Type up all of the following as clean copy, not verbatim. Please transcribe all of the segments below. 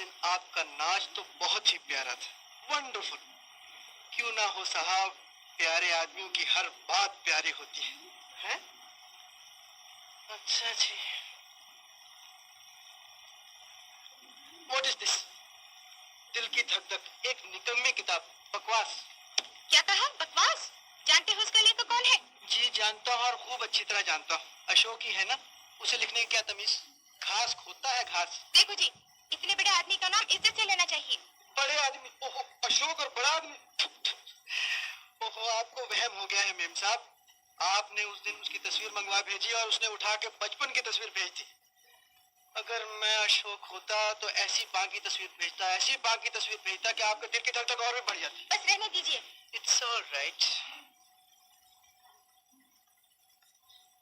दिन आपका नाच तो बहुत ही प्यारा था, वंडरफुल। क्यों ना हो साहब, प्यारे आदमियों की हर बात प्यारी होती है? अच्छा जी। What is this? दिल की धक धक, एक निकम्मी किताब, बकवास। क्या कहा? बकवास? जानते हो उसका लेखक कौन है? जी जानता हूँ, और खूब अच्छी तरह जानता हूँ। अशोक ही है ना? उसे लिखने की क्या तमीज? घास खोदता है घास। देखो जी, इतने बड़े आदमी का नाम इज्जत से लेना चाहिए। बड़े आदमी? ओहो, अशोक और बड़ा आदमी। ओहो, आपको वहम हो गया है मेम साहब। आपने उस दिन उसकी तस्वीर मंगवा भेजी और उसने उठा के बचपन की तस्वीर भेज दी। अगर मैं अशोक होता तो ऐसी बाकी तस्वीर भेजता, ऐसी बाकी तस्वीर भेजता कि आपके दिल की धड़कन और भी बढ़ जाती। बस रहने दीजिए। It's alright.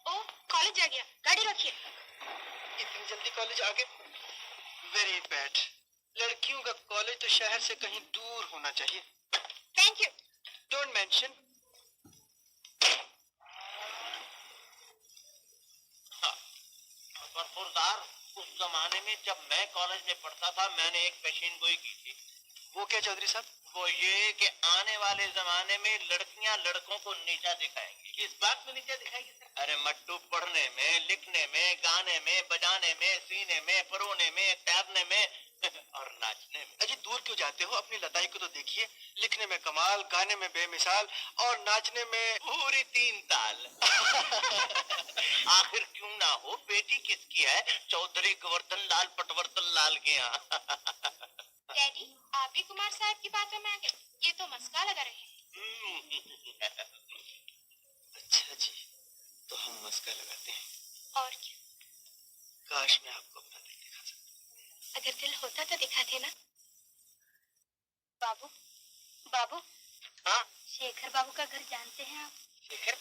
ओ, कॉलेज आ गया, गाड़ी रखिए। इतनी जल्दी कॉलेज आ गए? Very bad. लड़कियों का कॉलेज तो शहर से कहीं दूर होना चाहिए। Thank you. Don't mention. फुरदार, उस जमाने में जब मैं कॉलेज में पढ़ता था, मैंने एक पेशीन गोई की थी। वो क्या चौधरी साहब? वो ये कि आने वाले जमाने में लड़कियां लड़कों को नीचा दिखाएंगी। किस बात में नीचा दिखाएगी सर? अरे मट्टू, पढ़ने में, लिखने में, गाने में, बजाने में, सीने में, परोने में, तैरने में और नाचने में। अजी दूर क्यों जाते हो? अपनी लताई को तो देखिए। लिखने में कमाल, गाने में बेमिसाल और नाचने में पूरी 3 ताल। आखिर क्यों ना हो, बेटी किसकी है? चौधरी गोवर्धन लाल पटवर्धन लाल के यहाँ। डैडी, आप भी कुमार साहब की बातों में आ गए। ये तो मस्का लगा रहे हैं। अच्छा जी, तो हम मस्का लगाते हैं। और क्या? काश मैं आपको अपना दिल दिखा सकता। अगर दिल होता तो दिखाते ना। बाबू, बाबू। हाँ? शेखर बाबू का घर जानते हैं आप? शेखर?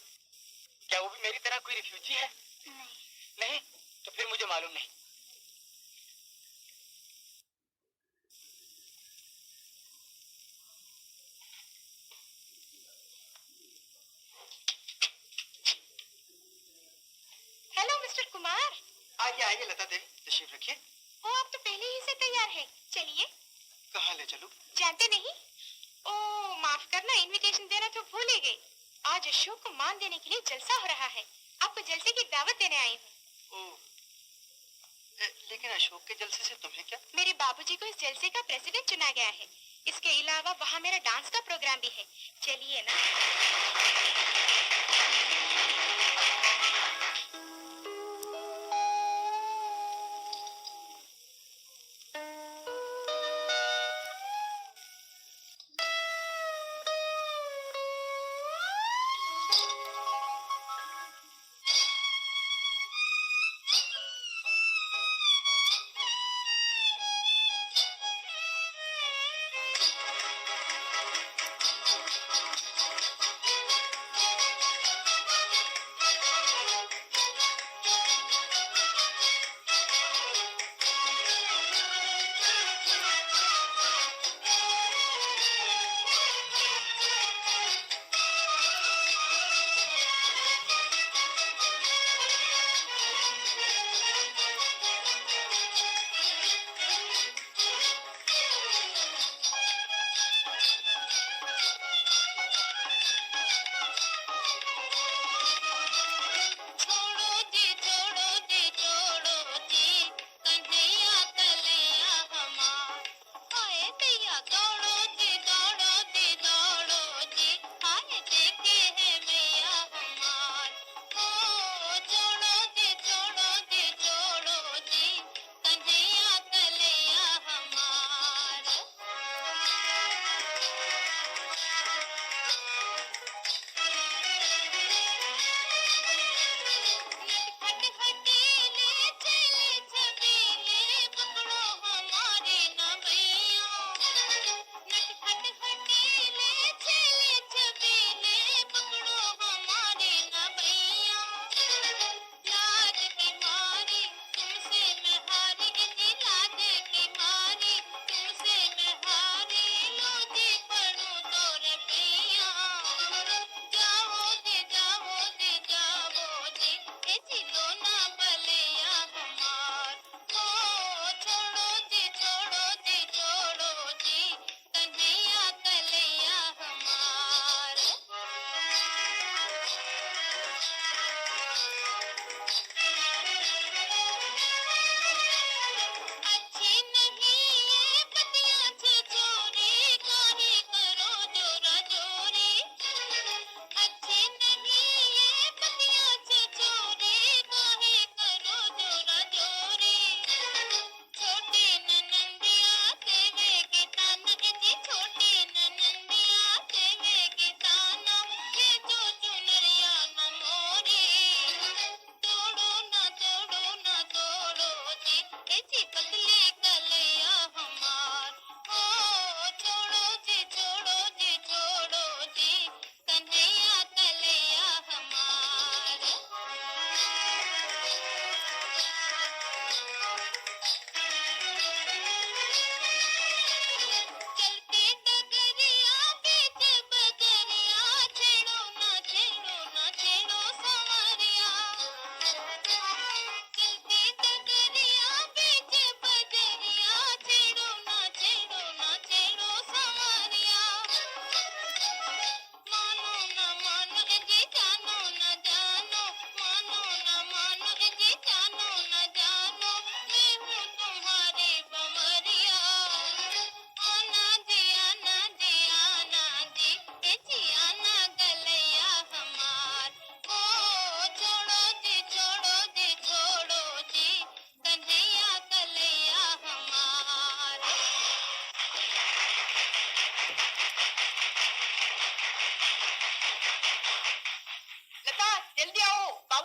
क्या वो भी मेरी तरह कोई रिफ्यूजी है? नहीं। नहीं? तो फिर मुझे मालूम नहीं। Hello mister Kumar. आइए आइए लता देवी, तशरीफ रखिए। ओ, आप तो पहले ही से तैयार हैं। चलिए। कहाँ ले चलूं? जानते नहीं? ओ, माफ करना, इनविटेशन देना तो भूल ही गई। आज अशोक को मान देने के लिए जलसा हो रहा है। आपको जलसे की दावत देने आई हूँ। ओह, लेकिन अशोक के जलसे से तुम्हें क्या? मेरे बाबूजी को इस जलसे का प्रेसिडेंट चुना गया है। इसके अलावा वहाँ मेरा डांस का प्रोग्राम भी है। चलिए ना।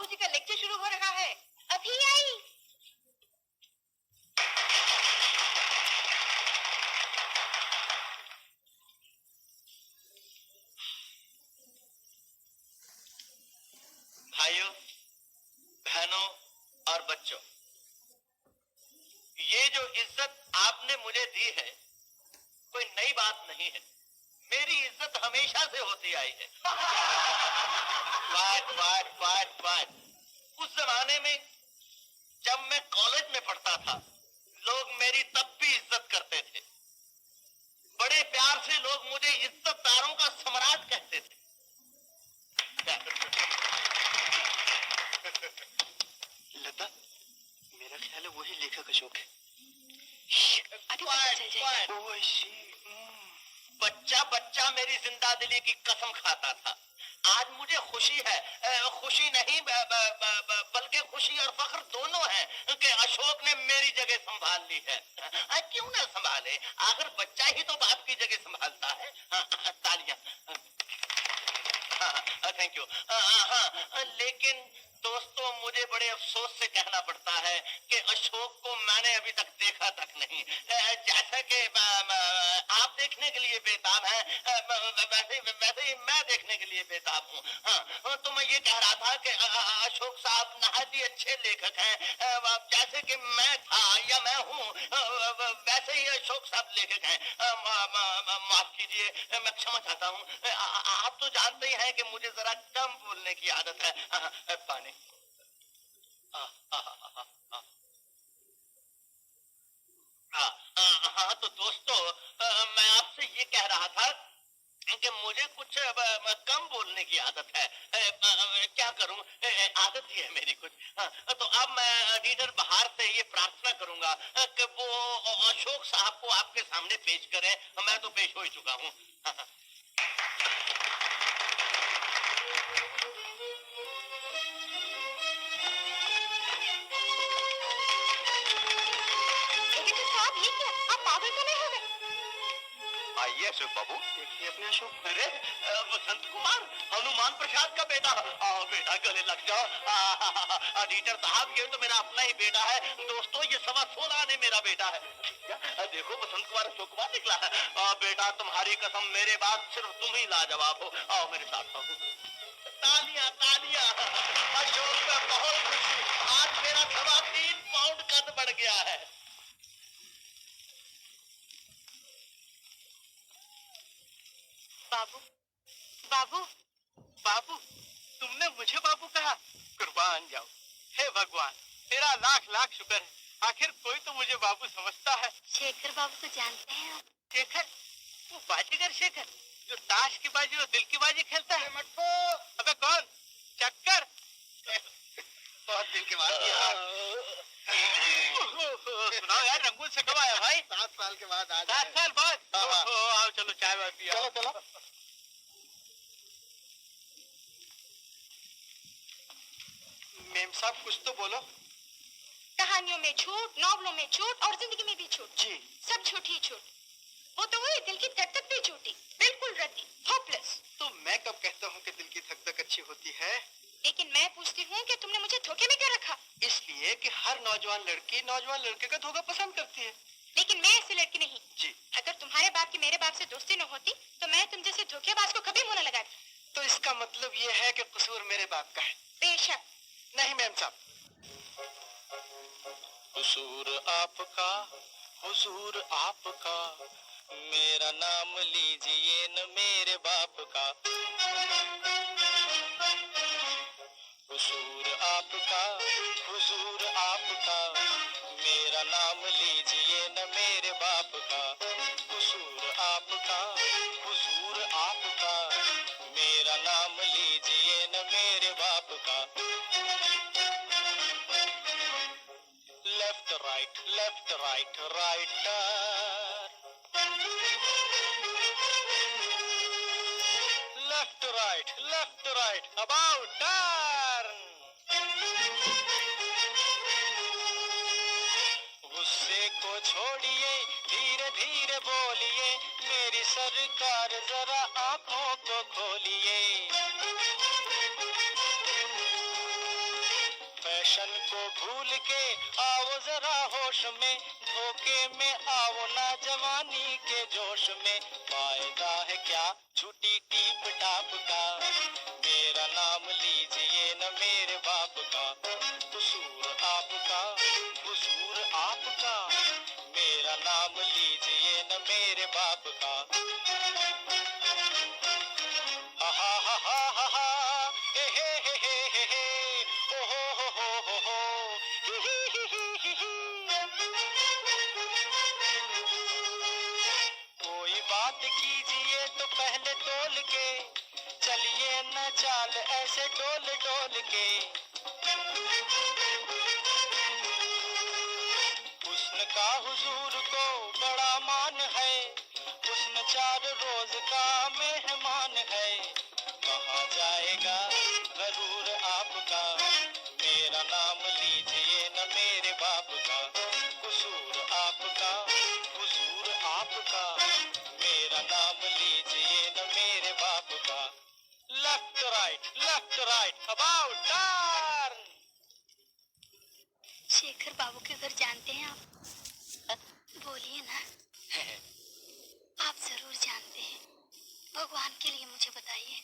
बाबूजी का लेक्चर शुरू हो रहा है। अभी आई। भाइयों, बहनों और बच्चों, ये जो इज्जत आपने मुझे दी है कोई नई बात नहीं है। मेरी इज्जत हमेशा से होती आई है। वाट वाट वाट वाट। उस जमाने में जब मैं कॉलेज में पढ़ता था, लोग मेरी तब भी इज्जत करते थे। बड़े प्यार से लोग मुझे इज्जतदारों का सम्राट कहते थे। लता, मेरा ख्याल है वही लेखक अशोक है। अभी पता चल जाएगा। ओह, I see. बच्चा बच्चा मेरी जिंदा दिली की कसम खाता था। आज मुझे खुशी है, खुशी नहीं बल्कि खुशी और फख्र दोनों है कि अशोक ने मेरी जगह संभाल ली है। क्यों ना संभाले, आखिर बच्चा ही तो बाप की जगह संभालता है। तालियां। Thank you. लेकिन दोस्तों, मुझे बड़े अफसोस से कहना पड़ता है कि अशोक को मैंने अभी तक देखा तक नहीं। जैसा कि आप देखने के लिए बेताब हैं, वैसे ही मैं देखने के लिए बेताब हूँ। हाँ, तो मैं ये कह रहा था कि अशोक साहब नहायत ही अच्छे लेखक हैं। जैसे कि मैं था या मैं हूँ, वैसे ही अशोक साहब लेखक हैं। माफ कीजिए, मैं क्षमा चाहता हूँ। आप तो जानते ही हैं कि मुझे जरा कम बोलने की आदत है। पानी। हाँ, तो दोस्तों, मैं आपसे ये कह रहा था कि मुझे कुछ कम बोलने की आदत है। क्या करूं, आदत ही है मेरी कुछ। तो अब मैं एडिटर बाहर से ये प्रार्थना करूंगा कि वो अशोक साहब को आपके सामने पेश करें। मैं तो पेश हो ही चुका हूँ। एडिटर साहब, ये क्या? आप पागल तो नहीं हो गए? आइए अशोक बाबू। देखिए अपने अशोक। अरे, वसंत कुमार, हनुमान प्रसाद का बेटा। आओ बेटा, गले लग जाओ। एडिटर साहब, ये तो मेरा अपना ही बेटा है। दोस्तों, ये 16.25 आने मेरा बेटा है। देखो, वसंत कुमार अशोक कुमार निकला है। बेटा, तुम्हारी कसम, मेरे बाद सिर्फ तुम ही लाजवाब हो। आओ मेरे साथ आओ। तालियां तालियां। अशोक में बहुत खुशी। आज मेरा 3.25 पाउंड कद बढ़ गया है। बाबू, बाबू, बाबू, तुमने मुझे बाबू कहा? कुर्बान जाओ। हे भगवान, तेरा लाख लाख शुक्र है। आखिर कोई तो मुझे बाबू समझता है। शेखर बाबू को जानते हैं आप? शेखर? वो बाजीगर शेखर जो ताश की बाजी और दिल की बाजी खेलता है? मटको। अबे कौन? चक्कर। बहुत दिल की बात सुनाओ यार, रंगून से कब आया भाई? 7 साल के बाद। 7 साल बाद? आओ चलो, चाय वाय पिया। चलो चलो। मेम साहब, कुछ तो बोलो। कहानियों में झूठ, नॉवलों में झूठ और जिंदगी में भी झूठ। जी। सब झूठी झूठ। वो तो हुई दिल की धक धक भी झूठी, बिल्कुल रद्दी, होपलेस। तो मैं कब कहता हूँ कि दिल की धक धक अच्छी होती है? लेकिन मैं पूछती हूँ कि तुमने मुझे धोखे में क्यों रखा? इसलिए कि हर नौजवान लड़की नौजवान लड़के का धोखा पसंद करती है। लेकिन मैं ऐसी लड़की नहीं। जी। अगर तुम्हारे बाप की मेरे बाप से दोस्ती न होती तो मैं तुम जैसे धोखेबाज को कभी मुंह न लगाती। तो इसका मतलब ये है कि कसूर मेरे बाप का है? बेशक नहीं मैम साहब। कसूर आपका, हुजूर आपका, मेरा नाम लीजिए न मेरे बाप का। कसूर आपका, हुजूर आपका, मेरा नाम लीजिए न मेरे बाप का। कसूर आपका, हुजूर आपका, मेरा नाम लीजिए न मेरे बाप का। Left right writer, left right about turn. गुस्से को छोड़िए, धीरे धीरे बोलिए, मेरी सरकार जरा आंखों को खोलिए। फैशन को भूल के आओ जरा होश में, धोखे में आओ ना जवानी के जोश में। फायदा है क्या झूठी टीप टाप का, मेरा नाम लीजिए न मेरे बाप का। कसूर आपका हुजूर आपका, मेरा नाम लीजिए न मेरे बाप का। हा हा हा हा हा हा, ए हे हे, ओ हो, hi hi hi hi hi। कोई बात कीजिए तो पहले तोल के, चलिए न चाल ऐसे डोल डोल के। हुस्न का हुजूर को बड़ा मान है, हुस्न 4 रोज का मेहमान है। कहाँ जाएगा गरूर आपका, मेरा नाम लीजिए न मेरे बाप का। कसूर आपका हुजूर आपका, मेरा नाम लीजिए न मेरे बाप का। Left right about turn. Shekhar Babu के घर जानते हैं आप? बोलिए ना। आप जरूर जानते हैं, भगवान के लिए मुझे बताइए।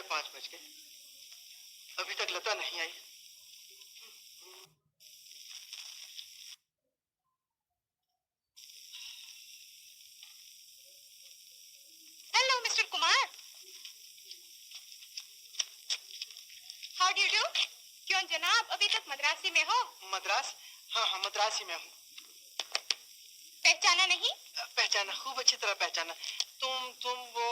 5:30 बज गए, अभी तक लता नहीं आई। Hello mister Kumar, how do do? क्यों जनाब अभी तक मद्रासी में हो? मद्रास? हाँ मद्रासी में हूँ। पहचाना नहीं? पहचाना, खूब अच्छी तरह पहचाना। तुम वो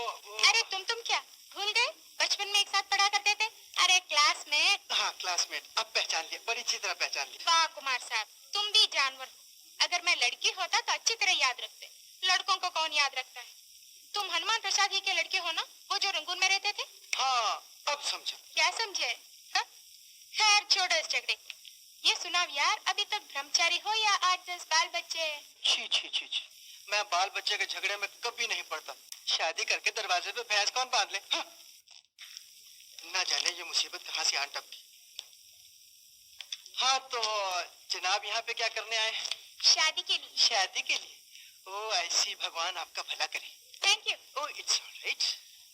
अरे तुम क्या भूल गए? बचपन में एक साथ पढ़ा करते थे। अरे क्लासमेट। हाँ क्लासमेट, अब पहचान लिया, बड़ी अच्छी तरह पहचान लिया। वाह कुमार साहब, तुम भी जानवर हो। अगर मैं लड़की होता तो अच्छी तरह याद रखते, लड़कों को कौन याद रखता है। तुम हनुमान प्रसाद जी के लड़के हो ना, वो जो रंगून में रहते थे? हाँ अब समझा। क्या समझे? हाँ? खैर छोड़ो इस झगड़े को। ये सुनाओ यार, अभी तक ब्रह्मचारी हो या 8-10 बाल बच्चे? छी छी छी छी, मैं बाल बच्चे के झगड़े में कभी नहीं पड़ता। शादी करके दरवाजे पे भैंस कौन बांध ले? हाँ? ना जाने ये मुसीबत कहाँ से आन टपकी। हाँ तो जनाब यहाँ पे क्या करने आए हैं? शादी के लिए। शादी के लिए? ओ ऐसी, भगवान आपका भला करे। Thank you. Oh it's alright.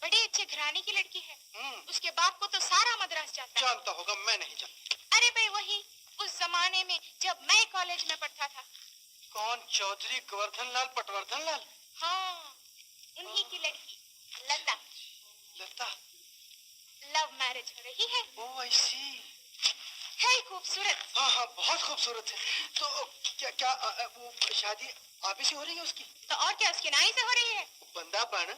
बड़े अच्छे घराने की लड़की है। उसके बाप को तो सारा मद्रास जानता है। जानता होगा, मैं नहीं जानता। अरे भाई वही, उस जमाने में जब मैं कॉलेज में पढ़ता था। कौन? चौधरी गोवर्धन लाल पटवर्धन लाल? हाँ, उन्हीं की लड़की लता। लता? लव मैरिज हो रही है। ओ ऐसी है खूबसूरत। हाँ बहुत खूबसूरत है। तो क्या वो शादी आप ही से हो रही है उसकी? तो और क्या, उसकी नाई से हो रही है। बंदा बन,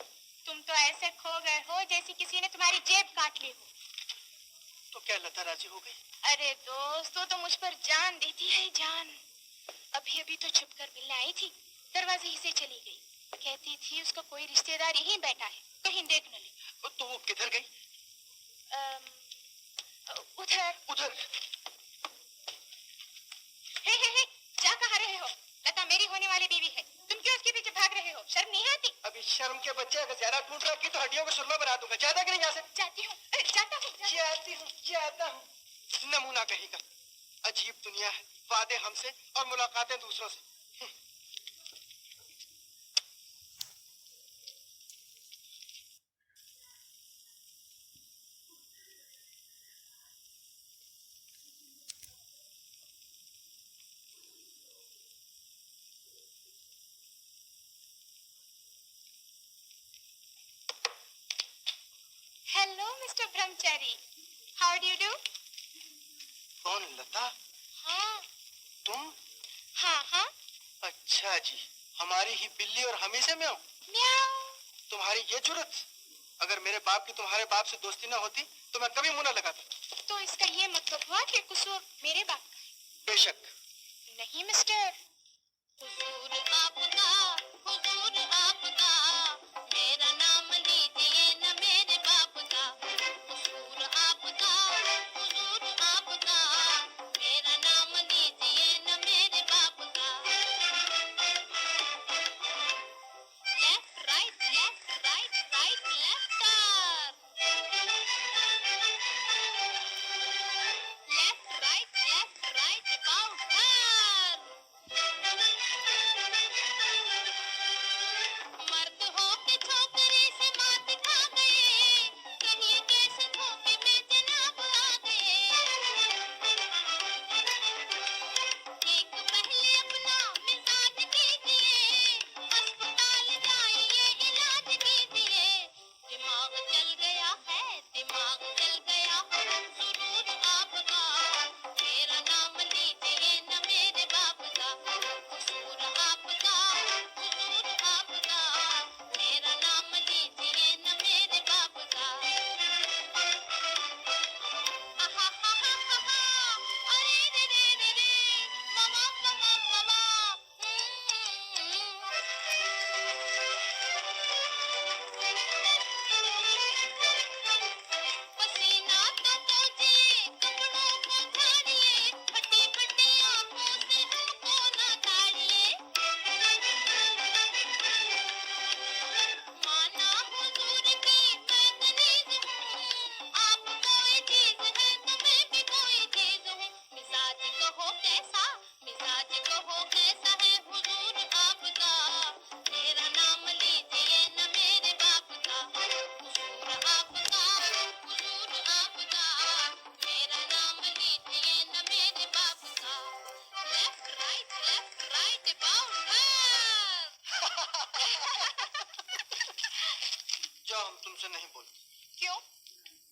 तुम तो ऐसे खो गए हो जैसे किसी ने तुम्हारी जेब काट ली हो। तो क्या लता राजी हो गई? अरे दोस्त, तो मुझ पर जान देती है जान। अभी तो छुप कर मिलने आई थी, दरवाजे ही से चली गई। कहती थी उसका कोई रिश्तेदार यहीं बैठा है, कहीं देख न ले। तो वो किधर गई? उधर। हे, जा कहाँ रहे हो? लता मेरी होने वाली बीवी है, तुम क्यों उसके पीछे भाग रहे हो? शर्म नहीं आती? अभी शर्म के बच्चे, अगर ज्यादा टूट रखी तो हड्डियों को सुरमा बना दूंगा। ज्यादा करें यहाँ से? जाती हूँ, जाता हूँ। नमूना कहीं का। अजीब दुनिया है, वादे हमसे और मुलाकातें दूसरों से। Hello mister Brahmachari, how do do? कौन? लता? हाँ। तुम? हाँ। अच्छा जी, हमारी ही बिल्ली और हम ही से म्याऊं? म्याऊं। तुम्हारी ये जुर्रत? अगर मेरे बाप की तुम्हारे बाप से दोस्ती ना होती तो मैं कभी मुंह न लगाता। तो इसका ये मतलब हुआ कि कसूर मेरे बाप का है। बेशक। नहीं मिस्टर, हुजूर आपका, हुजूर आपका, मेरा नाम लीजिए न मेरे बाप का। हुजूर आपका, हुजूर आपका, मेरा नाम लीजिए न मेरे बाप का। Left right left right right left left right about turn. मर्द हो के छोकरे से मात खा गए, कहिए कैसे धोखे में जनाब आ गए। एक पहले अपना मिजाज कीजिए, अस्पताल जाइए इलाज कीजिए। दिमाग चल गया है, दिमाग चल गया है, सुरूर आपका, मेरा नाम लीजिए न मेरे बाप का। हुजूर आपका, हुजूर आपका, मेरा नाम लीजिए न मेरे बाप का। आहा हा हा हा हा, अरे रे रे रे रे, ममा ममा ममा, पसीना तो पोंछिए, कपड़ों को झाड़िए, फटी फटी आंखों से हमको न ताड़िए। माना हुजूर की मैं कनीज हूँ, आप कोई चीज है तो मैं भी कोई चीज हूँ। मिजाज कहो कैसा, मिजाज कहो कैसा है हुजूर आपका, मेरा नाम लीजिए न मेरे बाप का। हुजूर आपका, हुजूर आपका, मेरा नाम लीजिए न मेरे बाप का। Left right about turn. जाओ, हम तुमसे नहीं बोलते। क्यों?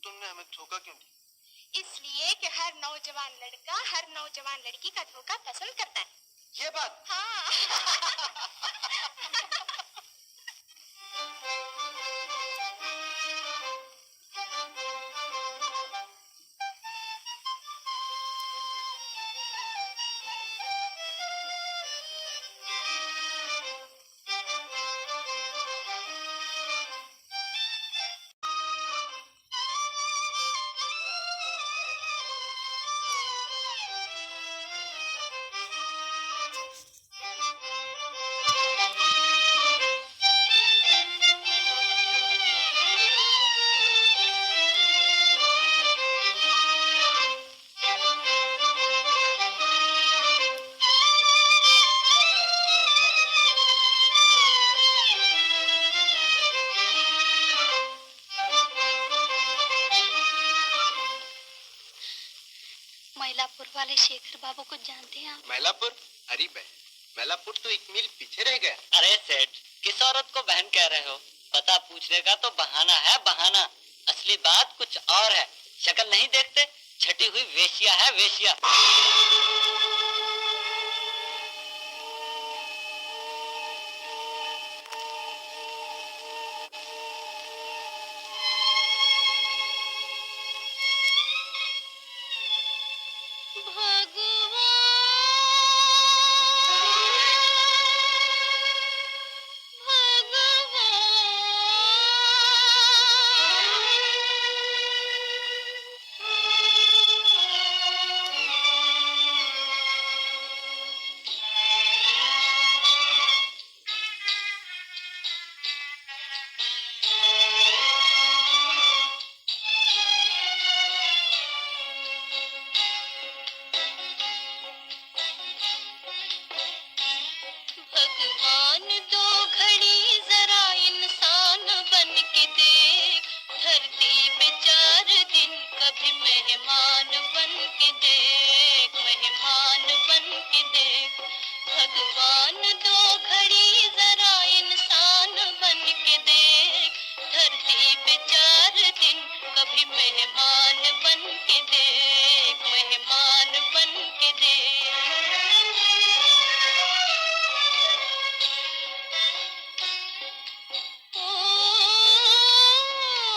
तुमने हमें धोखा क्यों दिया? इसलिए कि हर नौजवान लड़का हर नौजवान लड़की का धोखा पसंद करता है। ये बात। हाँ। मैलापुर वाले शेखर बाबू को जानते हैं आप? मैलापुर? अरे बहन, मैलापुर तो 1 मील पीछे रह गया। अरे सेठ, किस औरत को बहन कह रहे हो? पता पूछने का तो बहाना है बहाना, असली बात कुछ और है। शक्ल नहीं देखते? छटी हुई वेश्या है वेश्या। भगवान दो घड़ी जरा इंसान बन के देख, धरती पे 4 दिन कभी मेहमान बन के देख, मेहमान बन के देख। भगवान दो घड़ी जरा इंसान बन के देख, धरती पे 4 दिन कभी मेहमान बन के देख, मेहमान बन के देख।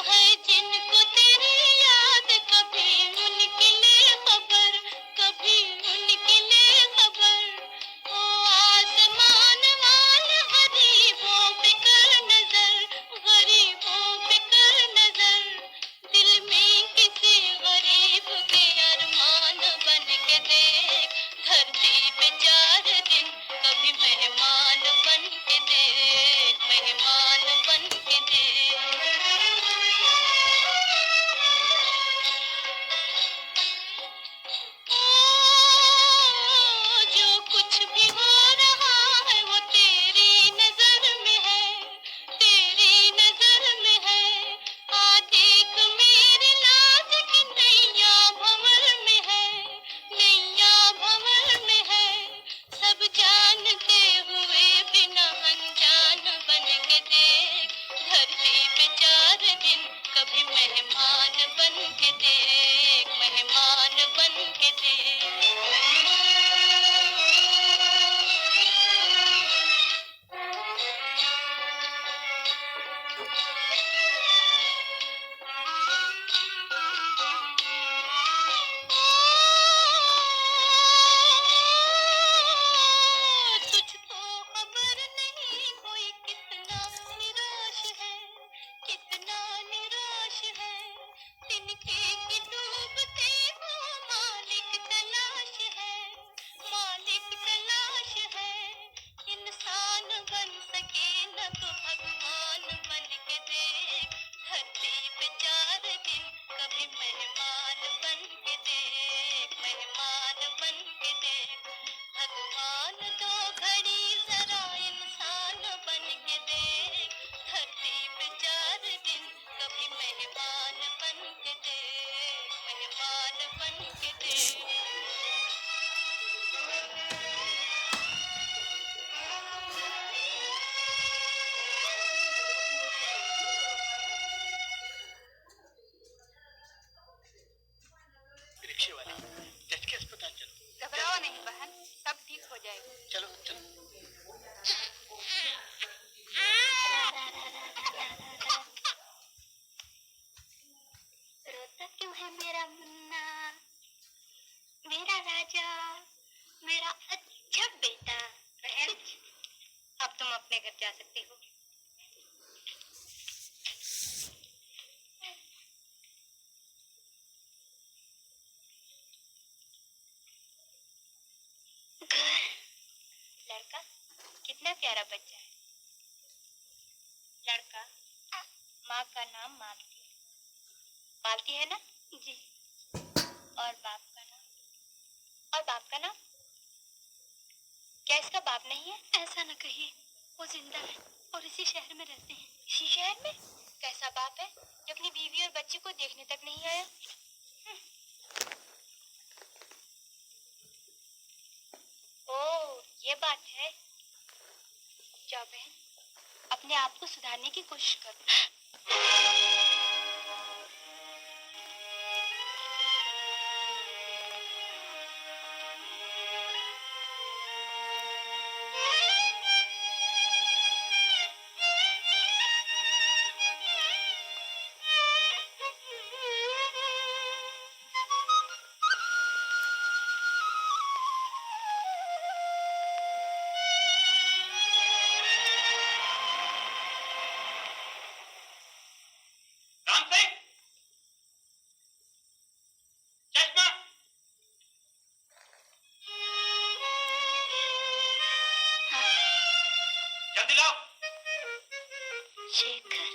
है जिनको तेरी याद कभी उनके मेहमान बन के देख, मेहमान बन के देख। जो कुछ भी हो रहा है वो तेरी नजर में है, तेरी नजर में है। आ देख मेरी लाज की नैया भंवर में है, नैया भंवर में है। सब जानते हुए बिना अनजान बन के देख, धरती पे 4 दिन कभी मेहमान बन के देख, मेहमान बन के देख। तुझको खबर नहीं कोई कितना निराश है, कितना निराश है। तिनके की डूबते हो मालिक तलाश है, मालिक तलाश है। इंसान बन सके न तो भगवान बन के देख, धरती पे 4 दिन कभी मेहमान बन के देख, मेहमान बन के देख। भगवान 2 घड़ी जरा इंसान बन के देख, धरती पे 4 दिन कभी मेहमान बन के देख, मेहमान बन के देख। रिक्शे वाले, जज के अस्पताल चलो। घबराओ नहीं बहन, सब ठीक हो जाएगा। चलो चलो। रोता क्यों है मेरा मुन्ना, मेरा राजा, मेरा अच्छा बेटा। बहन, अब तुम अपने घर जा सकती हो। लड़का कितना प्यारा बच्चा है। लड़का, माँ का नाम मालती है, मालती है ना जी। और बाप का नाम, और बाप का नाम क्या इसका बाप नहीं है? ऐसा न कहिए, वो जिंदा है और इसी शहर में रहते हैं। इसी शहर में? कैसा बाप है जो अपनी बीवी और बच्चे को देखने तक नहीं आया? ओह, ये बात है। जाओ बहन, अपने आप को सुधारने की कोशिश करो। राम सिंह, चश्मा। जल्दी लाओ। शेखर,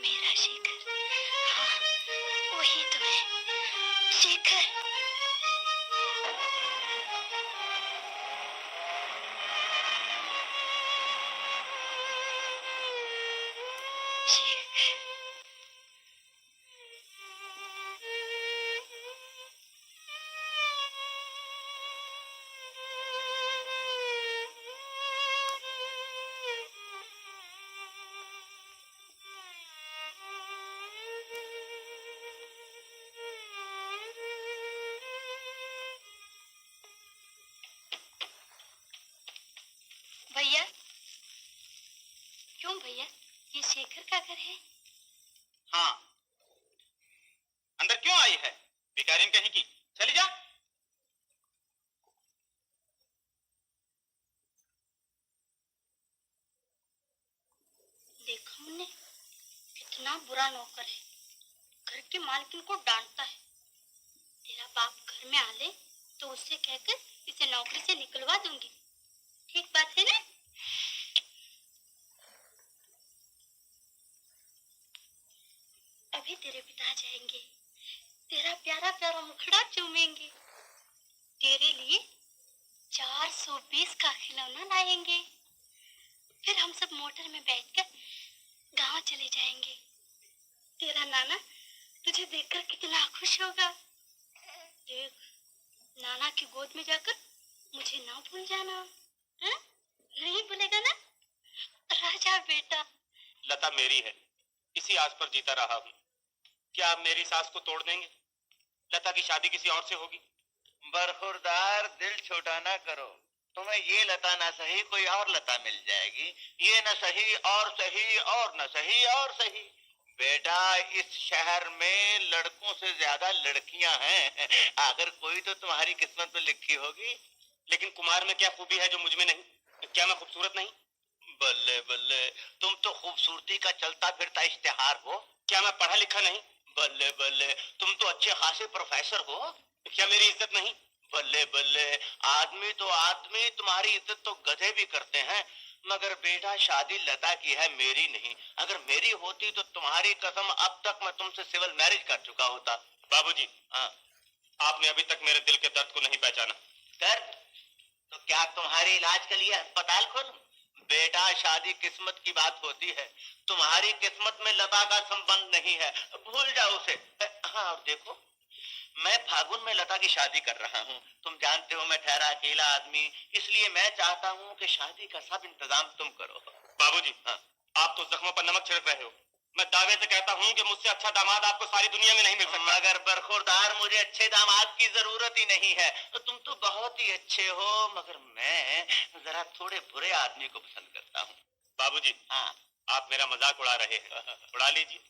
मेरा शेखर। हाँ, वही तो है, शेखर। भैया, क्यों भैया, ये शेखर का घर है? हाँ, अंदर क्यों आई है भिखारिन कहीं की? चली जा। देखा हमने, कितना बुरा नौकर है, घर की मालकिन को डांटता है। तेरा बाप घर में आ ले तो उससे कहकर इसे नौकरी से निकलवा दूंगी। ठीक बात है ना? अभी तेरे पिता जाएंगे, तेरा प्यारा प्यारा मुखड़ा चूमेंगे, तेरे लिए 420 का खिलौना लाएंगे। फिर हम सब मोटर में बैठकर गांव चले जाएंगे। तेरा नाना तुझे देखकर कितना खुश होगा। देख, नाना की गोद में जाकर मुझे ना भूल जाना। हाँ? नहीं भूलेगा ना? राजा बेटा। लता मेरी है, इसी आस पर जीता रहा हूँ। क्या आप मेरी सास को तोड़ देंगे? लता की शादी किसी और से होगी। बरखुरदार, दिल छोटा ना करो। तुम्हें ये लता ना सही कोई और लता मिल जाएगी। ये न सही और सही और न सही और सही। बेटा, इस शहर में लड़कों से ज्यादा लड़कियां हैं। अगर कोई तो तुम्हारी किस्मत में लिखी होगी। लेकिन कुमार में क्या खूबी है जो मुझ में नहीं? क्या मैं खूबसूरत नहीं? बल्ले बल्ले, तुम तो खूबसूरती का चलता फिरता इश्तिहार हो। क्या मैं पढ़ा लिखा नहीं? बल्ले बल्ले, तुम तो अच्छे खासे प्रोफेसर हो। क्या मेरी इज्जत नहीं? बल्ले बल्ले, आदमी तो आदमी, तुम्हारी इज्जत तो गधे भी करते हैं। मगर बेटा, शादी लता की है, मेरी नहीं। अगर मेरी होती तो तुम्हारी कसम अब तक मैं तुमसे सिविल मैरिज कर चुका होता। बाबूजी, हाँ, आपने अभी तक मेरे दिल के दर्द को नहीं पहचाना। दर्द? तो क्या तुम्हारे इलाज के लिए अस्पताल खोलूं? बेटा, शादी किस्मत की बात होती है। तुम्हारी किस्मत में लता का संबंध नहीं है, भूल जाओ उसे। हाँ, और देखो, मैं फागुन में लता की शादी कर रहा हूँ। तुम जानते हो मैं ठहरा अकेला आदमी, इसलिए मैं चाहता हूँ कि शादी का सब इंतजाम तुम करो। बाबूजी, हाँ। आप तो जख्मों पर नमक छिड़क रहे हो। मैं दावे से कहता हूँ कि मुझसे अच्छा दामाद आपको सारी दुनिया में नहीं मिल सकता। मगर बरखुरदार, मुझे अच्छे दामाद की जरूरत ही नहीं है। तुम तो बहुत ही अच्छे हो, मगर मैं जरा थोड़े बुरे आदमी को पसंद करता हूँ। बाबूजी, हाँ। आप मेरा मजाक उड़ा रहे हैं। उड़ा लीजिए।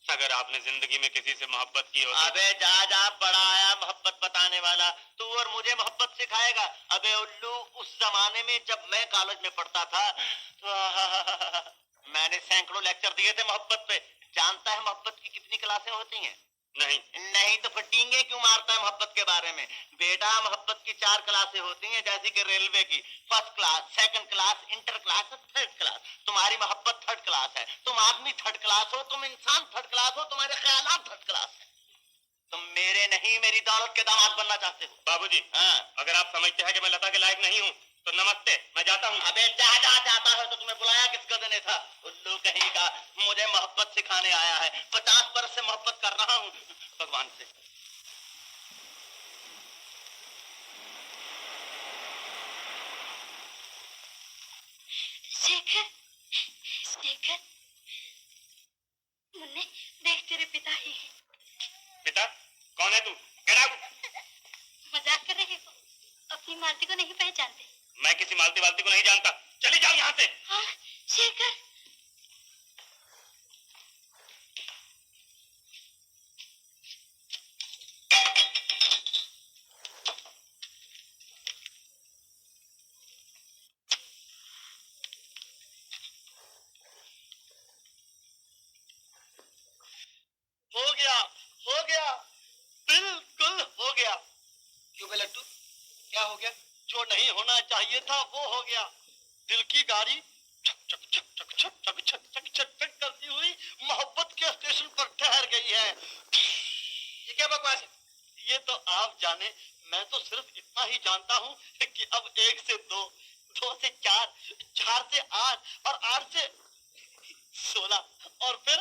अगर आपने जिंदगी में किसी से मोहब्बत की हो। अबे जा जा, बड़ा आया मोहब्बत बताने वाला। तू और मुझे मोहब्बत सिखाएगा? अबे उल्लू, उस जमाने में जब मैं कॉलेज में पढ़ता था तो मैंने सैकड़ों लेक्चर दिए थे मोहब्बत पे। जानता है मोहब्बत की कितनी क्लासें होती हैं? नहीं। नहीं तो फिर टींगे क्यों मारता है मोहब्बत के बारे में? बेटा, मोहब्बत की 4 क्लासें होती हैं, जैसे कि रेलवे की। First class, second class, inter class, third class. तुम्हारी मोहब्बत थर्ड क्लास है। तुम आदमी थर्ड क्लास हो, तुम इंसान थर्ड क्लास हो, तुम्हारे ख्यालात थर्ड क्लास है। तुम मेरे नहीं, मेरी दौलत के दामाद बनना चाहते हो। बाबूजी, हाँ। अगर आप समझते हैं कि मैं लता के लायक नहीं हूँ तो नमस्ते, मैं जाता हूँ। अबे जा जा, जाता है तो तुम्हें बुलाया किस गधे ने था? उल्लू कहीं का, मुझे मोहब्बत सिखाने आया है। 50 बरस से मोहब्बत कर रहा हूँ भगवान से। शेखर, शेखर, मुन्ने देख, तेरे पिता ही हैं। पिता? कौन है तू? Get out! मजाक कर रहे हो? अपनी मालती को नहीं पहचानते? मैं किसी मालती वालती को नहीं जानता। चली जाओ यहाँ से। हाँ, शेखर। हो गया, हो गया, बिल्कुल हो गया। क्यों बे लट्टू, क्या हो गया? जो नहीं होना चाहिए था वो हो गया। दिल की गाड़ी छक छक छक छक छक छक छक छक छक छक करती हुई मोहब्बत के स्टेशन पर ठहर गई है। ये क्या बकवास है? ये तो आप जाने, मैं तो सिर्फ इतना ही जानता हूँ कि अब 1 से 2, 2 से 4, 4 से 8 और 8 से 16 और फिर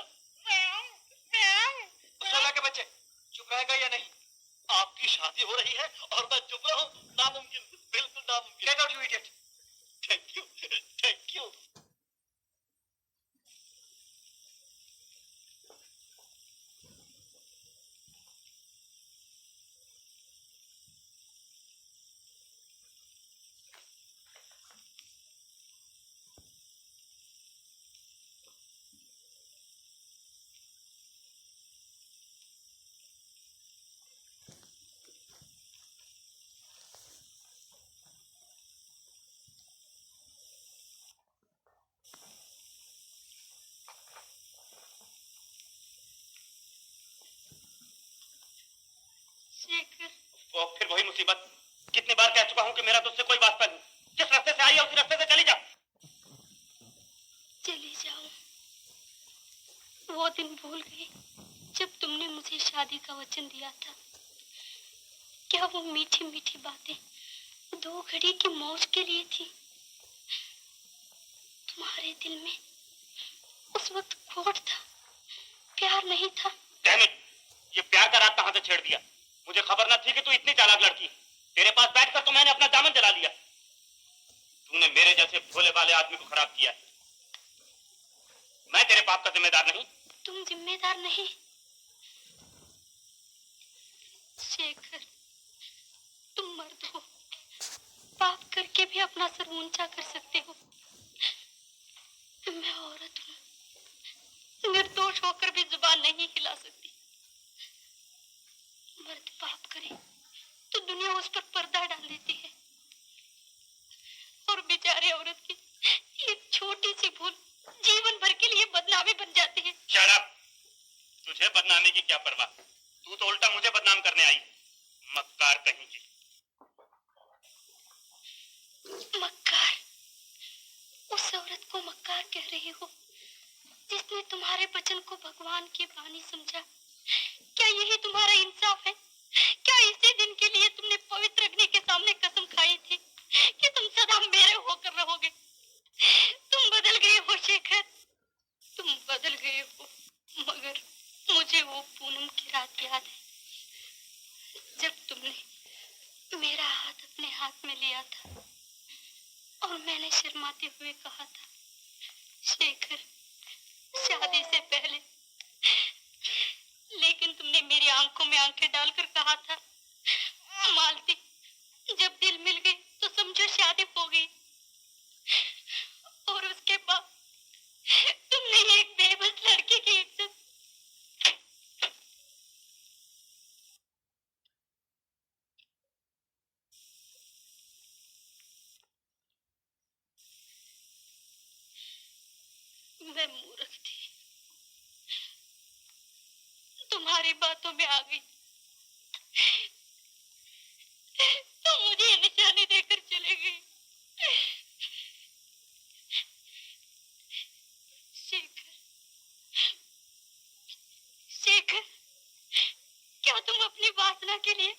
16 के बच्चे, चुप रहेगा या नहीं? आपकी शादी हो रही है और मैं चुप रहूं? नामुमकिन, बिल्कुल नामुमकिन। Get out you idiot. Thank you, thank you. Shekhar, वो फिर वही मुसीबत। कितनी बार कह चुका हूं कि मेरा तुझसे कोई वास्ता नहीं। जिस रास्ते से आई है उसी रास्ते से चली जा। चली जाऊं? वो दिन भूल गई जब तुमने मुझे शादी का वचन दिया था। क्या वो मीठी मीठी बातें 2 घड़ी की मौज के लिए थी? तुम्हारे दिल में उस वक्त खोट था, प्यार नहीं था। ये प्यार का रात कहां से छेड़ दिया? मुझे खबर न थी कि तू इतनी चालाक लड़की है। तेरे पास बैठकर तो मैंने अपना दामन जला लिया। तूने मेरे जैसे भोले वाले आदमी को खराब किया। मैं तेरे पाप का जिम्मेदार नहीं। तुम जिम्मेदार नहीं? शेखर, तुम मर्द हो, पाप करके भी अपना सर ऊंचा कर सकते हो। मैं औरत हूँ, निर्दोष होकर भी जुबान नहीं हिला सकती। मर्द पाप करे तो दुनिया उस पर पर्दा डाल देती है, और बेचारे औरत की एक छोटी सी भूल जीवन भर के लिए बदनामी बन जाती है। Shut up! तुझे बदनामी की क्या परवाह? तू तो उल्टा मुझे बदनाम करने आई। मक्कार कहीं की। मक्कार? उस औरत को मक्कार कह रही हो जिसने तुम्हारे वचन को भगवान की वाणी समझा? क्या यही तुम्हारा इंसाफ है? क्या इसी दिन के लिए तुमने पवित्र अग्नि के सामने कसम खाई थी कि तुम सदा मेरे होकर रहोगे? तुम बदल गए हो शेखर, तुम बदल गए हो। मगर मुझे वो पूनम की रात याद है जब तुमने मेरा हाथ अपने हाथ में लिया था और मैंने शर्माते हुए कहा था, शेखर, शादी से पहले। लेकिन तुमने मेरी आंखों में आंखें डालकर कहा था, मालती, जब दिल मिल गए तो समझो शादी हो गई। और उसके बाद तुमने एक बेबस लड़की की इज्जत। मैं मूर्ख थी, तुम्हारी बातों में आ गई तो मुझे निशानी देकर चले गई। शेखर, शेखर, क्या तुम अपनी वासना के लिए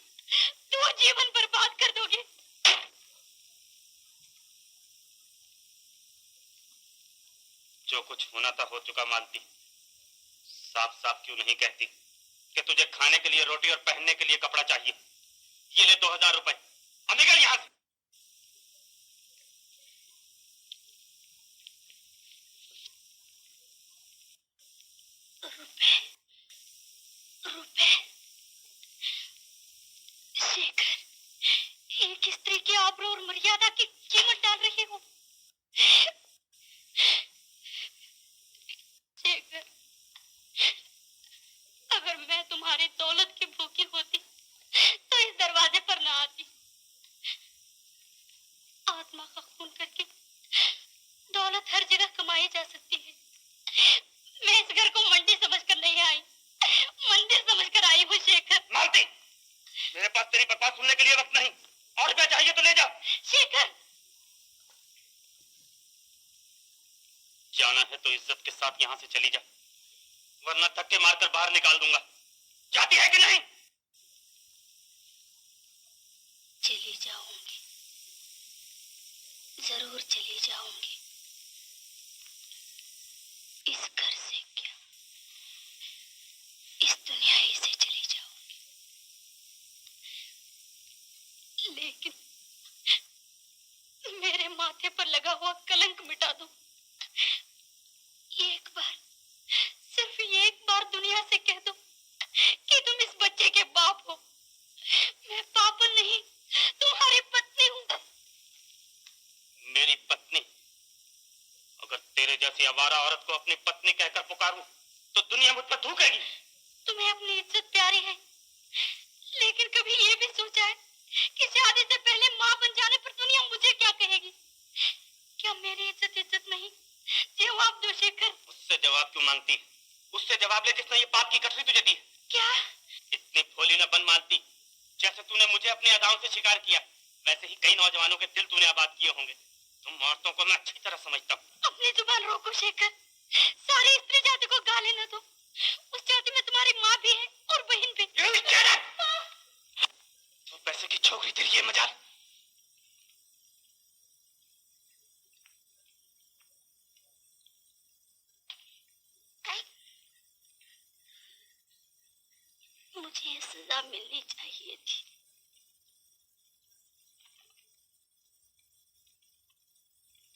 दो जीवन बर्बाद कर दोगे? जो कुछ होना था हो चुका मालती। साफ साफ क्यों नहीं कहती कि तुझे खाने के लिए रोटी और पहनने के लिए कपड़ा चाहिए? ये ले 2000 रुपए। अब निकल यहां से। रुपए, रुपए? शेखर, एक स्त्री की आबरू और मर्यादा की कीमत डाल रही हो। शेखर, अगर मैं तुम्हारी दौलत की भूखी होती तो इस दरवाजे पर ना आती। आत्मा का खून करके दौलत हर जगह कमाई जा सकती है। मैं इस घर को मंडी समझकर नहीं आई, मंदिर समझकर आई हूँ। शेखर, मालती, मेरे पास तेरी बकवास सुनने के लिए वक्त नहीं। और क्या चाहिए तो ले जा। शेखर, जाना है तो इज्जत के साथ यहाँ से चली जा, वरना धक्के मारकर बाहर निकाल दूंगा। जाती है कि नहीं? चली जाऊंगी, जरूर चली जाऊंगी। इस घर से क्या, इस दुनिया ही से चली जाऊंगी। लेकिन मेरे माथे पर लगा हुआ कलंक मिटा दो। एक बार, सिर्फ एक बार दुनिया से कह दो कि तुम इस बच्चे के बाप हो। मैं पापन नहीं, तुम्हारी पत्नी हूँ। मेरी पत्नी? अगर तेरे जैसी आवारा औरत को अपनी पत्नी कहकर पुकारूं तो दुनिया मुझ पर थूकेगी। तुम्हें अपनी इज्जत प्यारी है, लेकिन कभी ये भी सोचा है कि शादी से पहले माँ बन जाने पर दुनिया मुझे क्या कहेगी? क्या मेरी इज्जत इज्जत नहीं? जवाब दो शेखर। उससे जवाब क्यों मांगती? उससे जवाब ले जिसने ये पाप की गठरी तुझे दी। क्या? इतनी भोली न बन मालती, जैसे तूने मुझे अपनी अदाओं से शिकार किया। वैसे ही कई नौजवानों के दिल तूने आबाद किए होंगे। तुम औरतों को मैं अच्छी तरह समझता हूँ। अपनी जुबान रोको शेखर, सारी स्त्री जाति को गाली न दो। उस जाति में तुम्हारी माँ भी है और बहन भी। तो पैसे की छोकरी तेरी ये मजाल। मुझे ये सजा मिलनी चाहिए थी।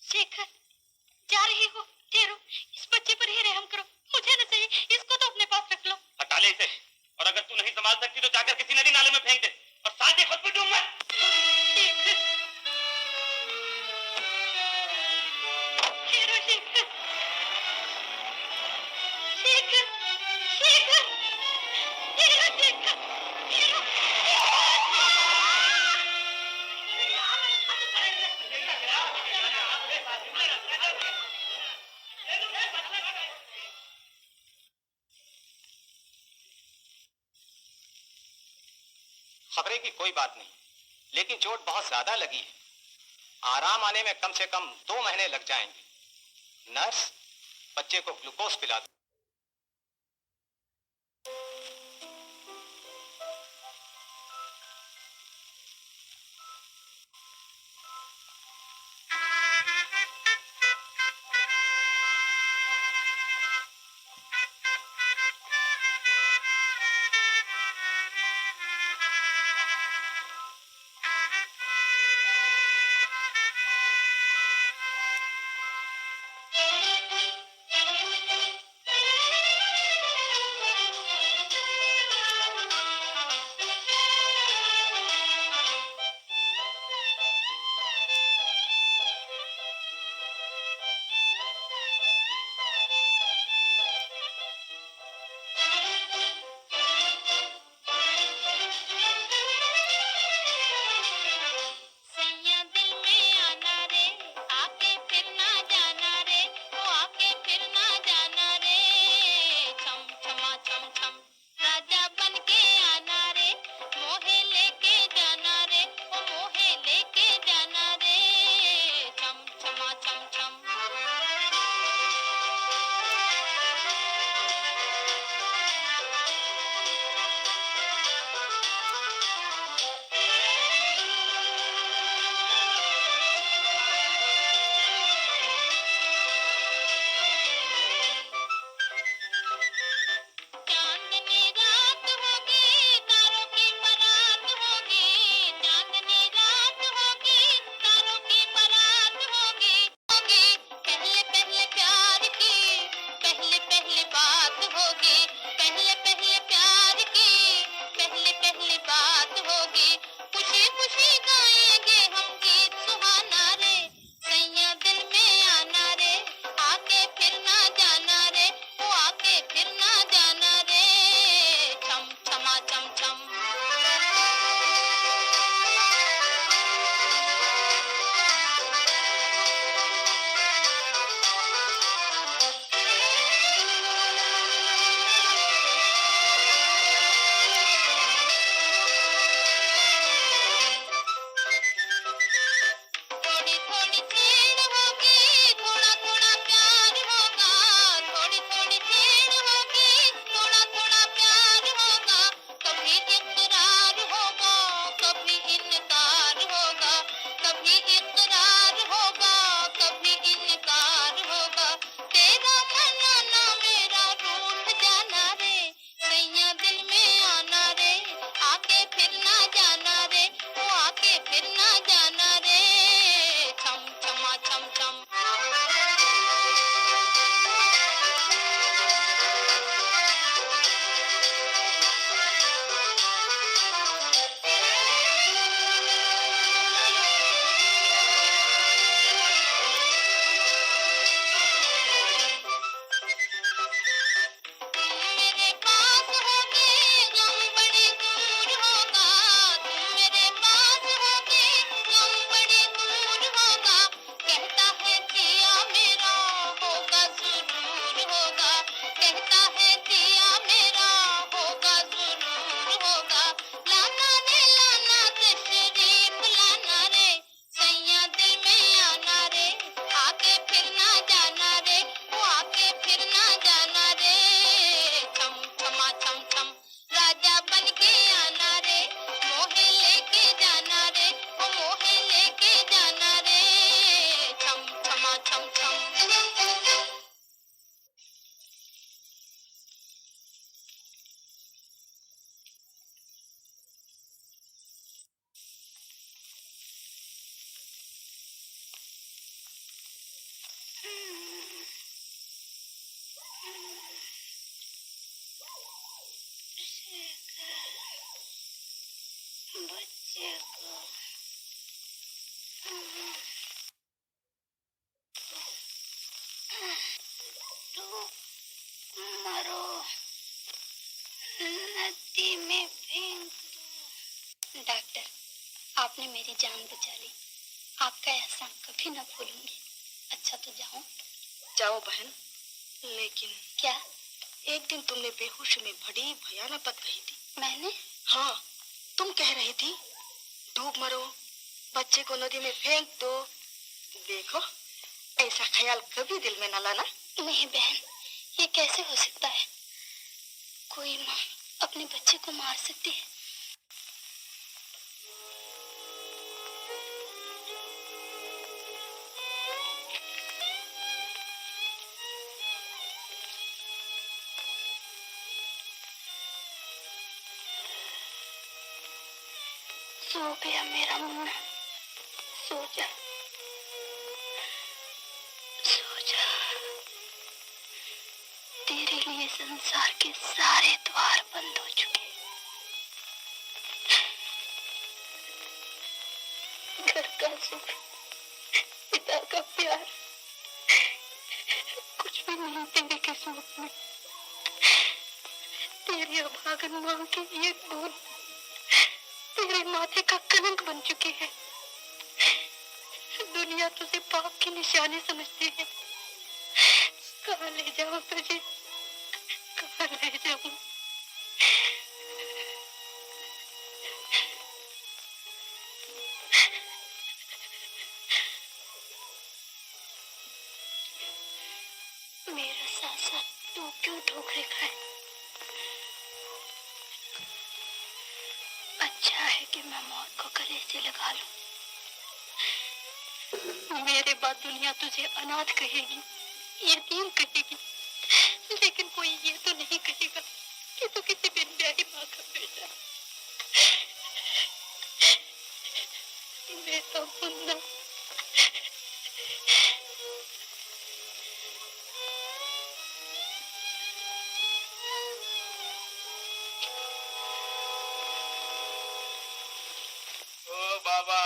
शेखर, जा रही हो? ठहरो, इस बच्चे पर ही रहम करो। मुझे न सही, इसको तो अपने पास रख लो। हटा ले इसे, और अगर तू नहीं संभाल सकती तो जाकर किसी नदी नाले में फेंक दे, और साथ ही खुद भी डूब मत। शेखर, ठहरो शेखर। शेखर, शेखर, ठहरो शेखर, ठहरो। खबरे की कोई बात नहीं, लेकिन चोट बहुत ज्यादा लगी है। आराम आने में कम से कम 2 महीने लग जाएंगे। नर्स, बच्चे को ग्लूकोज पिला दो। सैया दिल में आना रे, आके फिर ना जाना रे, ओ आके फिर ना जाना रे। छम छमा छम छम, राजा बन के आना रे, मोहे लेके जाना रे, ओ मोहे लेके जाना रे। छम छमा छम छम। चांदनी रात होगी, तारों की बारात होगी। चांदनी रात होगी, तारों की बारात होगी। पहले पहले प्यार की, पहले पहले बात होगी। पहले पहले प्यार की, पहले पहले बात होगी। खुशी खुशी गाएंगे हम गीत सुहाना रे। सैया दिल में आना रे, आके फिर ना जाना रे, ओ आके फिर ना जाना रे। छम छमा छम छम। थोड़ी थोड़ी छेड़ होगी, थोड़ा थोड़ा प्यार होगा। थोड़ी थोड़ी छेड़ होगी, थोड़ा थोड़ा प्यार होगा। कभी इकरार होगा, कभी इनकार होगा। कभी इकरार होगा, कभी इनकार होगा। तेरा मनाना मेरा रूठ जाना रे। सैया दिल में आना रे, आके फिर ना जाना रे, ओ आके फिर ना जाना रे। छम छमा छम छम। जान बचा ली। आपका एहसान कभी ना भूलूंगी। अच्छा तो जाऊं? जाओ बहन, लेकिन क्या? एक दिन तुमने बेहोशी में बड़ी भयानक बात कही थी। मैंने? हाँ, तुम कह रही थी डूब मरो, बच्चे को नदी में फेंक दो। देखो, ऐसा ख्याल कभी दिल में न लाना। नहीं बहन, ये कैसे हो सकता है? कोई माँ अपने बच्चे को मार सकती है? सो गया मेरा मुन्ना, सो जा, सो जा। तेरे लिए संसार के सारे द्वार बंद हो चुके। घर का सुख, पिता का प्यार, कुछ भी नहीं तेरी किस्मत में। तेरी अभागन मां की एक बूंद तेरे माथे का कलंक बन चुकी है। दुनिया तुझे पाप की निशानी समझती है। कहाँ ले जाऊं तुझे, कहाँ ले जाऊं? मेरा साथ साथ तू क्यों ठोकरे खाए? अच्छा है कि मैं मौत को गले से लगा लूं। मेरे बाद दुनिया तुझे अनाथ कहेगी, यतीम कहेगी, लेकिन कोई ये तो नहीं कहेगा कि तू किसी बिन ब्याही माँ का बेटा है। बेटा मुन्ना, ओ बाबा,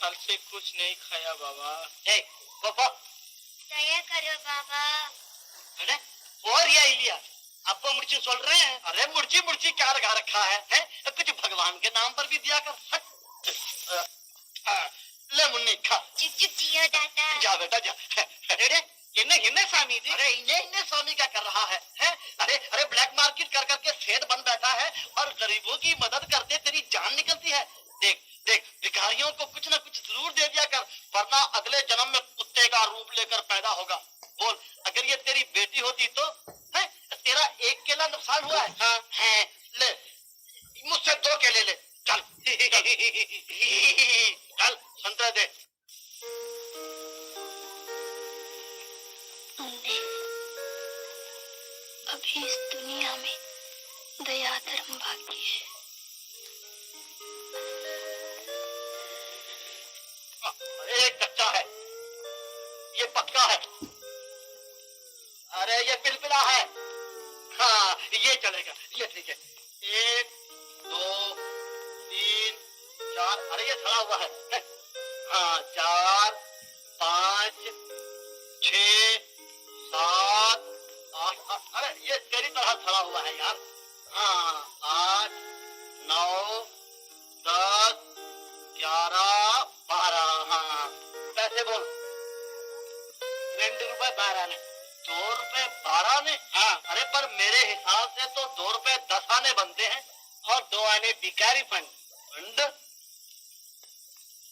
कल से कुछ नहीं खाया बाबा। ए, पापा। दया करो बाबा। अरे, और ये लिया। आपको मुर्ची सुन रहे हैं? अरे मुर्ची मुर्ची क्या लगा रखा है? कुछ भगवान के नाम पर भी दिया कर। ले मुन्नी खा। जियो दादा। जा बेटा जा। अरे इन्हें स्वामी जी। अरे इन्हें स्वामी क्या कर रहा है? अरे ब्लैक मार्केट कर करके सेठ बन बैठा है और गरीबों की मदद करते तेरी जान निकलती है। देख देख, भिखारियों को कुछ ना कुछ जरूर दे दिया कर, वरना अगले जन्म में कुत्ते का रूप लेकर पैदा होगा। बोल, अगर ये तेरी बेटी होती तो है? तेरा एक केला नुकसान हुआ है। हाँ है, ले मुझसे 2 केले ले। चल चल संतरा दे। मुन्ने, अभी इस दुनिया में दया धर्म बाकी है। एक कच्चा है, ये पक्का है। अरे ये पिलपिला है। हाँ ये चलेगा, ये ठीक है। 1 2 3 4, अरे ये सड़ा हुआ है। हाँ 4 5 6 7 8, अरे ये तेरी तरह सड़ा हुआ है यार। हाँ 8 9 10 11 12। हाँ पैसे बोल। 2 रुपए 12 ने। 2 रुपए 12 ने? हाँ। अरे पर मेरे हिसाब से तो 2 रुपए 10 आने बनते हैं और 2 आने भिखारी फंड। फंड?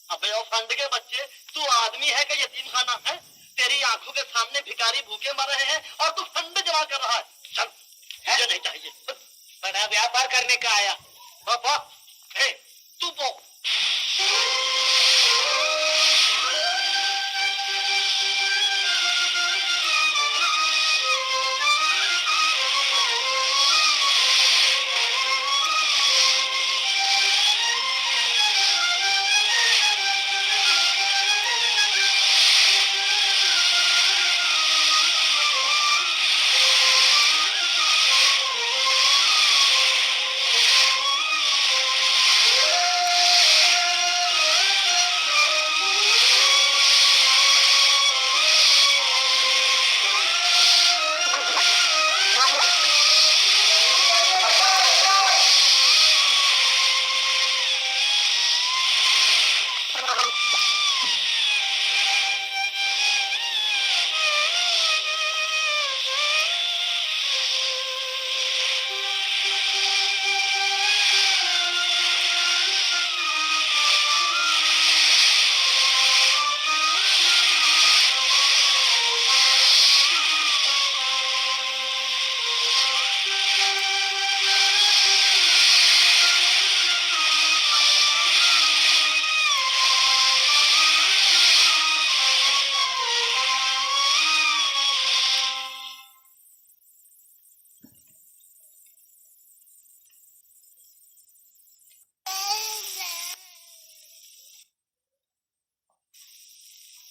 अबे ओ फंड के बच्चे, तू आदमी है कि यतीम खाना है? तेरी आंखों के सामने भिखारी भूखे मर रहे हैं और तू फंड जमा कर रहा है। चल, मुझे नहीं चाहिए। बड़ा व्यापार करने का आया। पापा, तू पो।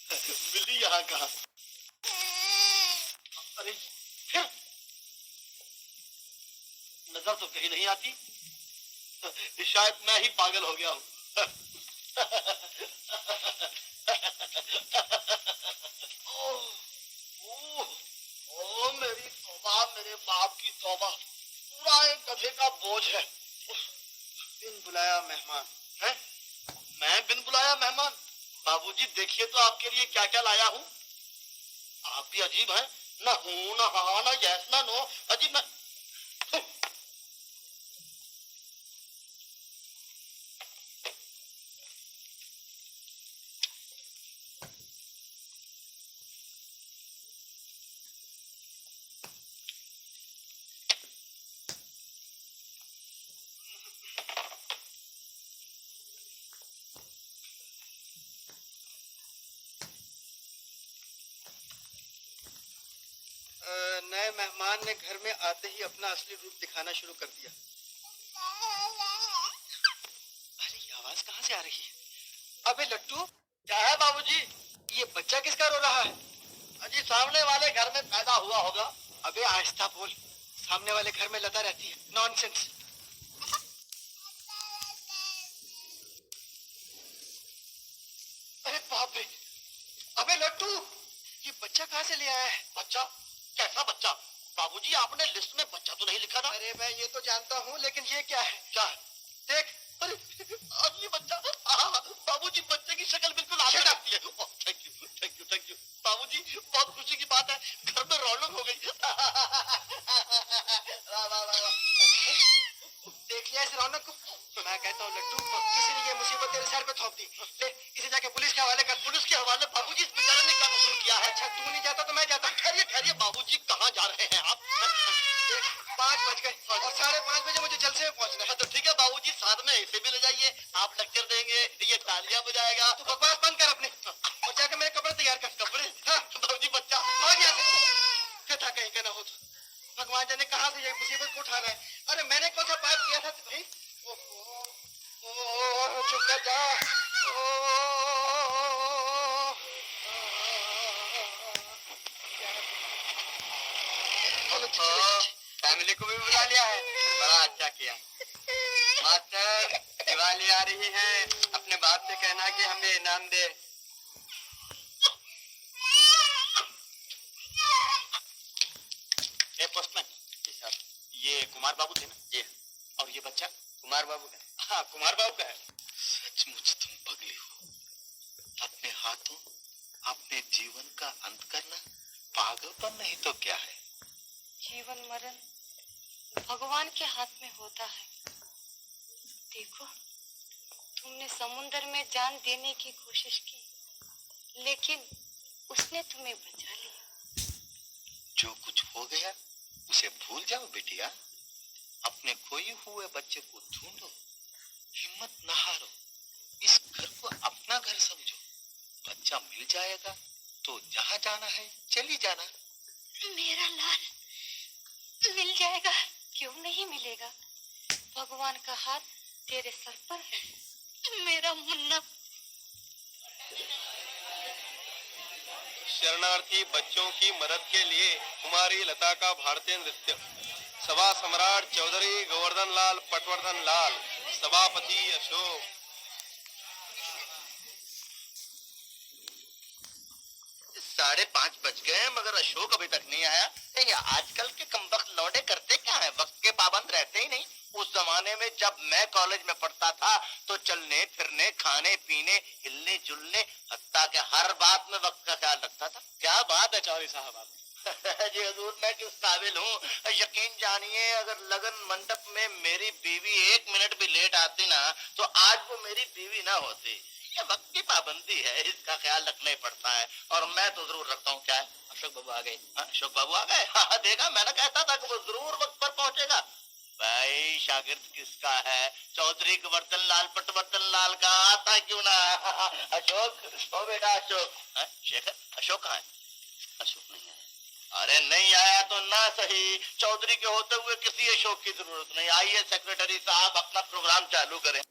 बिल्ली यहाँ कहाँ? अरे फिर नजर तो कहीं नहीं आती। शायद मैं ही पागल हो गया हूँ। ओ मेरी तौबा, मेरे बाप की तौबा, पूरा एक गधे का बोझ है। बिन बुलाया मेहमान है? मैं बिन बुलाया मेहमान? बाबूजी देखिए तो आपके लिए क्या क्या लाया हूँ। आप भी अजीब हैं, ना हूँ ना हाँ ना यस ना नो, अजीब ना। नए मेहमान ने घर में आते ही अपना असली रूप दिखाना शुरू कर दिया। अरे ये आवाज कहाँ से आ रही है? अबे लट्टू, क्या है बाबूजी? ये बच्चा किसका रो रहा है? अजी सामने वाले घर में पैदा हुआ होगा। अबे आहिस्ता बोल, सामने वाले घर में लता रहती है। नॉनसेंस। अरे बाप रे, अबे लट्टू, ये बच्चा कहाँ से ले आया है? बच्चा? कैसा बच्चा? बाबूजी आपने लिस्ट में बच्चा तो नहीं लिखा था। अरे मैं ये तो जानता हूँ, लेकिन ये क्या है? क्या है? देख। अरे असली बच्चा। बाबूजी बच्चे की शक्ल बिल्कुल आपकी लगती है। Thank you thank you thank you बाबूजी, बहुत खुशी की बात है, घर में रौनक हो गई। वाह वाह वाह। देख लिया इस रौनक को? मैं कहता हूँ लट्टू, किसी ने ये मुसीबत तेरे सर पे थोप दी। ले इसे जाके पुलिस के हवाले कर। पुलिस के हवाले? बाबूजी इस बेचारे ने क्या कसूर किया है? अच्छा तू नहीं जाता तो मैं जाता। ठहरिए ठहरिए बाबूजी, कहाँ जा रहे हैं आप? 5 बज गए और 5:30 बजे मुझे जलसे में पहुंचना है। तो ठीक है बाबूजी, साथ में इसे भी ले जाइए। आप लेक्चर देंगे, ये तालियां बजाएगा। तू बकवास बंद कर अपने और जाके मेरे कपड़े तैयार कर। कपड़े? हाँ बाबूजी बच्चा आ गया। फिर था कहीं का ना हो तो भगवान जाने कहाँ से ये मुसीबत को उठाना है। अरे मैंने कौन सा पाइप किया था भाई? चुप कर जा। फैमिली को भी बुला लिया है, बड़ा अच्छा किया। मास्टर, दिवाली आ रही है, अपने बाप से कहना कि हमें इनाम दे। ए पोस्टमैन, ये कुमार बाबू थे ना? जी। और ये बच्चा कुमार बाबू का? हाँ कुमार बाबू का है। सचमुच तुम पगली हो। अपने हाथों अपने जीवन का अंत करना पागलपन नहीं तो क्या है? जीवन मरण भगवान के हाथ में होता है। देखो, तुमने समुद्र में जान देने की कोशिश की, लेकिन उसने तुम्हें बचा लिया। जो कुछ हो गया उसे भूल जाओ बिटिया। अपने खोए हुए बच्चे को ढूंढो, हिम्मत न हारो, इस घर को अपना घर समझो। बच्चा मिल जाएगा तो जहाँ जाना है चली जाना। मेरा लाल मिल जाएगा, क्यों नहीं मिलेगा? भगवान का हाथ तेरे सर पर है। मेरा मुन्ना। शरणार्थी बच्चों की मदद के लिए कुमारी लता का भारतीय नृत्य। सभा सम्राट चौधरी गोवर्धन लाल पटवर्धन लाल, सभापति अशोक। साढ़े 5 बज गए मगर अशोक अभी तक नहीं आया। नहीं, आजकल के कमबख्त लौंडे करते क्या है, वक्त के पाबंद रहते ही नहीं। उस जमाने में जब मैं कॉलेज में पढ़ता था तो चलने फिरने, खाने पीने, हिलने जुलने, हत्ता के हर बात में वक्त का ख्याल रखता था। क्या बात है चौधरी साहब आप। जी हजूर, मैं किस काबिल हूँ? यकीन जानिए, अगर लगन मंडप में मेरी बीवी 1 मिनट भी लेट आती ना तो आज वो मेरी बीवी ना होती। ये वक्त की पाबंदी है, इसका ख्याल रखना ही पड़ता है और मैं तो जरूर रखता हूँ। क्या है? अशोक बाबू आ गए। अशोक बाबू आ गए? हाँ देखा, मैंने कहता था कि वो जरूर वक्त पर पहुंचेगा। भाई शागिर्द किसका है? चौधरी गोवर्धन लाल पटवर्धन लाल का, आता क्यों ना? अशोक, ओ बेटा अशोक। शेखर, अशोक कहाँ है? अशोक नहीं आया। अरे नहीं आया तो ना सही, चौधरी के होते हुए किसी अशोक की जरूरत नहीं। आइए सेक्रेटरी साहब, अपना प्रोग्राम चालू करें।